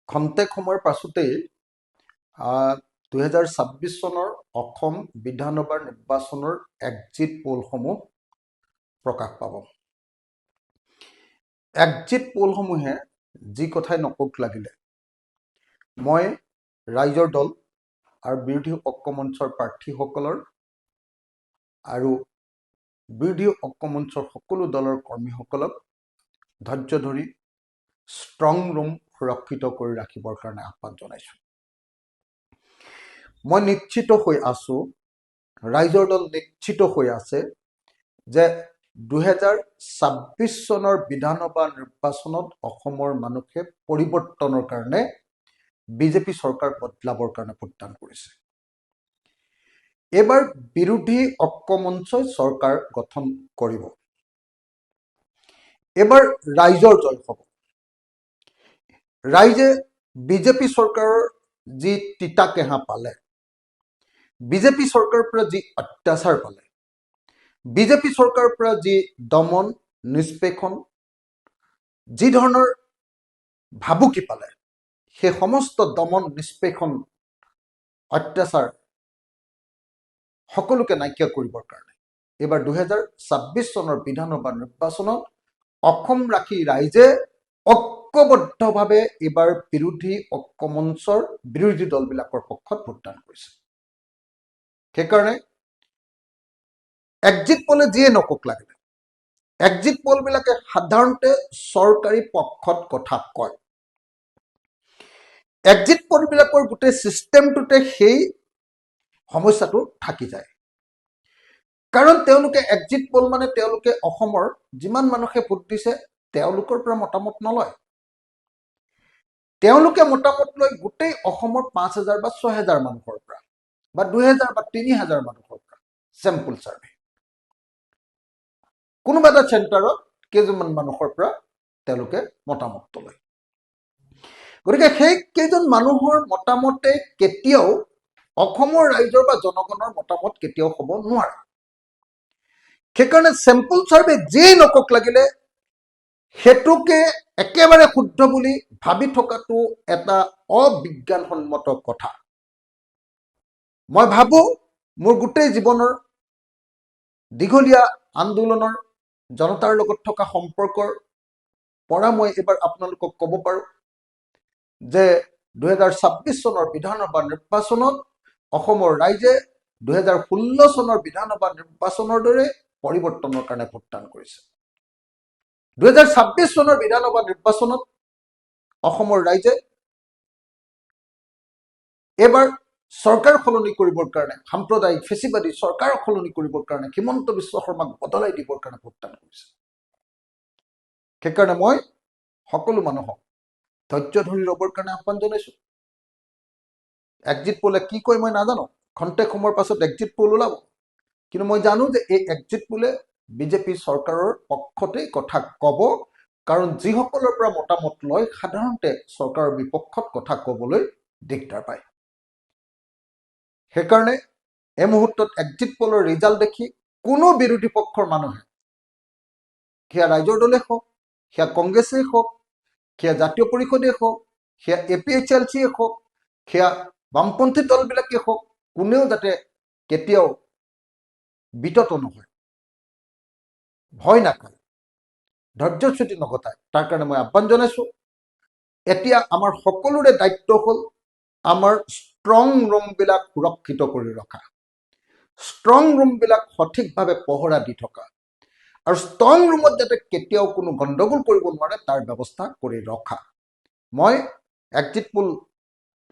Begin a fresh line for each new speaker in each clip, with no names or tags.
খন্তেক সময়ৰ পাছতেই 2026 চনৰ অসম বিধানসভাৰ নিৰ্বাচনৰ এক্সিট পোলসমূহ প্ৰকাশ পাব। এক্সিট পোলসমূহে যি কথাই নকওক লাগিলে মই ৰাইজৰ দল আৰু বিৰোধী ঐক্যমঞ্চৰ প্ৰাৰ্থীসকলৰ আৰু বিৰোধী ঐক্যমঞ্চৰ সকলো দলৰ কৰ্মীসকলক ধৈৰ্য ধৰি ষ্ট্ৰং ৰুম সুৰক্ষিত কৰি ৰাখিবৰ কাৰণে আহ্বান জনাইছোঁ। মই নিশ্চিত হৈ আছোঁ, ৰাইজৰ দল নিশ্চিত হৈ আছে যে 2026 চনৰ বিধানসভা নিৰ্বাচনত অসমৰ মানুহে পৰিৱৰ্তনৰ কাৰণে বিজেপি চৰকাৰ বদলাবৰ কাৰণে ভোটদান কৰিছে। এইবাৰ বিৰোধী ঐক্যমঞ্চই চৰকাৰ গঠন কৰিব। এইবাৰ ৰাইজৰ জয় হ'ব। ৰাইজে বিজেপি চৰকাৰৰ যি তিতা কেঁহা পালে, বিজেপি চৰকাৰৰ পৰা যি অত্যাচাৰ পালে, বিজেপি চৰকাৰৰ পৰা যি দমন নিষ্পেষণ, যি ধৰণৰ ভাবুকি পালে, সেই সমস্ত দমন নিষ্পেষণ অত্যাচাৰ সকলোকে নাইকিয়া কৰিবৰ কাৰণে এইবাৰ 2026 চনৰ বিধানসভা নিৰ্বাচনত অসম ৰাখি ৰাইজে ঐক্যবদ্ধভাৱে এইবাৰ বিৰোধী ঐক্যমঞ্চৰ বিৰোধী দলবিলাকৰ পক্ষত ভোটদান কৰিছে। সেইকাৰণে এক্সিট পোলে যিয়ে নকওক লাগিলে, এক্সিট পোলবিলাকে সাধাৰণতে চৰকাৰী পক্ষত কথা কয়। এক্সিট পোলবিলাকৰ গোটেই ছিষ্টেমটোতে সেই সমস্যাটো থাকি যায়। কাৰণ তেওঁলোকে এক্সিট পোল মানে তেওঁলোকে অসমৰ যিমান মানুহে ভোট দিছে তেওঁলোকৰ পৰা মতামত নলয়। তেওঁলোকে মতামত লয় গোটেই অসমৰ 5,000 বা 6,000 মানুহৰ পৰা বা 2,000 বা 3,000 মানুহৰ পৰা চেম্পল চাৰ্ভে। কোনোবা এটা চেণ্টাৰত কেইজনমান মানুহৰ পৰা তেওঁলোকে মতামতটো লয়। গতিকে সেই কেইজন মানুহৰ মতামতে কেতিয়াও অসমৰ ৰাইজৰ বা জনগণৰ মতামত কেতিয়াও হ'ব নোৱাৰে। সেইকাৰণে চেম্পল চাৰ্ভে যিয়েই নকওক লাগিলে সেইটোকে একেবাৰে শুদ্ধ বুলি ভাবি থকাটো এটা অবিজ্ঞানসন্মত কথা। মই ভাবোঁ মোৰ গোটেই জীৱনৰ দীঘলীয়া আন্দোলনৰ জনতাৰ লগত থকা সম্পৰ্কৰ পৰা মই এইবাৰ আপোনালোকক ক'ব পাৰোঁ যে 2026 চনৰ বিধানসভা নিৰ্বাচনত অসমৰ ৰাইজে 2016 চনৰ বিধানসভা নিৰ্বাচনৰ দৰে পৰিৱৰ্তনৰ কাৰণে ভোটদান কৰিছে। 2026 চনৰ বিধানসভা নিৰ্বাচনত অসমৰ ৰাইজে এইবাৰ চৰকাৰ সলনি কৰিবৰ কাৰণে, সাম্প্ৰদায়িক ফেচিবাদী চৰকাৰ সলনি কৰিবৰ কাৰণে, হিমন্ত বিশ্ব শৰ্মাক বদলাই দিবৰ কাৰণে ভোটদান কৰিছে। সেইকাৰণে মই সকলো মানুহক ধৈৰ্য ধৰি ৰ'বৰ কাৰণে আহ্বান জনাইছোঁ। এক্সিট পোলে কি কয় মই নাজানো, খন্তেক সময়ৰ পাছত এক্সিট পোল ওলাব। কিন্তু মই জানো যে এই এক্সিট পোলে বিজেপি চৰকাৰৰ পক্ষতেই কথা ক'ব, কাৰণ যিসকলৰ পৰা মতামত লয় সাধাৰণতে চৰকাৰৰ বিপক্ষত কথা ক'বলৈ দিগদাৰ পায়। সেইকাৰণে এই মুহূৰ্তত এক্সিট পোলৰ ৰিজাল্ট দেখি কোনো বিৰোধী পক্ষৰ মানুহে, সেয়া ৰাইজৰ দলে হওক, সেয়া কংগ্ৰেছেই হওক, সেয়া জাতীয় পৰিষদেই হওক, সেয়া APHLCয়ে হওক, সেয়া বামপন্থী দলবিলাকেই হওক, কোনেও যাতে কেতিয়াও বিতত নহয়, ভয় নাখায়, ধৈৰ্যচ্যুতি নঘটায়, তাৰ কাৰণে মই আহ্বান জনাইছোঁ। এতিয়া আমাৰ সকলোৰে দায়িত্ব হ'ল আমাৰ ষ্ট্ৰং ৰুমবিলাক সুৰক্ষিত কৰি ৰখা, ষ্ট্ৰং ৰুমবিলাক সঠিকভাৱে পহৰা দি থকা, আৰু ষ্ট্ৰং ৰুমত যাতে কেতিয়াও কোনো গণ্ডগোল কৰিব নোৱাৰে তাৰ ব্যৱস্থা কৰি ৰখা। মই এক্সিট পোল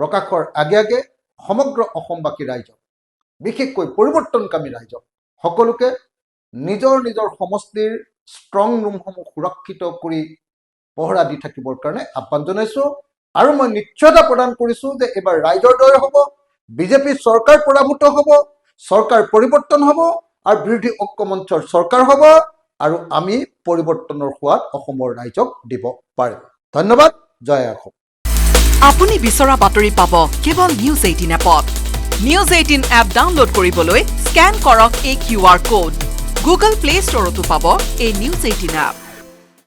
প্ৰকাশৰ আগে আগে সমগ্ৰ অসমবাসী ৰাইজক, বিশেষকৈ পৰিৱৰ্তনকামী ৰাইজক সকলোকে নিজৰ নিজৰ সমষ্টিৰ ষ্ট্ৰং ৰুমসমূহ সুৰক্ষিত কৰি পহৰা দি থাকিবৰ কাৰণে আহ্বান জনাইছোঁ। আৰু মই নিশ্চয়তা প্ৰদান কৰিছোঁ যে এইবাৰ ৰাইজৰ জয় হ'ব, বিজেপি চৰকাৰ পৰাভূত হ'ব, চৰকাৰ পৰিৱৰ্তন হ'ব আৰু বিৰোধী ঐক্যমঞ্চৰ চৰকাৰ হ'ব, আৰু আমি পৰিৱৰ্তনৰ সোৱাদ অসমৰ ৰাইজক দিব পাৰিম। ধন্যবাদ। জয় অসম।
আপুনি বিচৰা বাতৰি পাব কেৱল নিউজ 18 এপত। নিউজ 18 এপ ডাউনলোড কৰিবলৈ স্কেন কৰক এই QR কোড। গুগল প্লে ষ্টৰতো পাব এই নিউজ 18 এপ।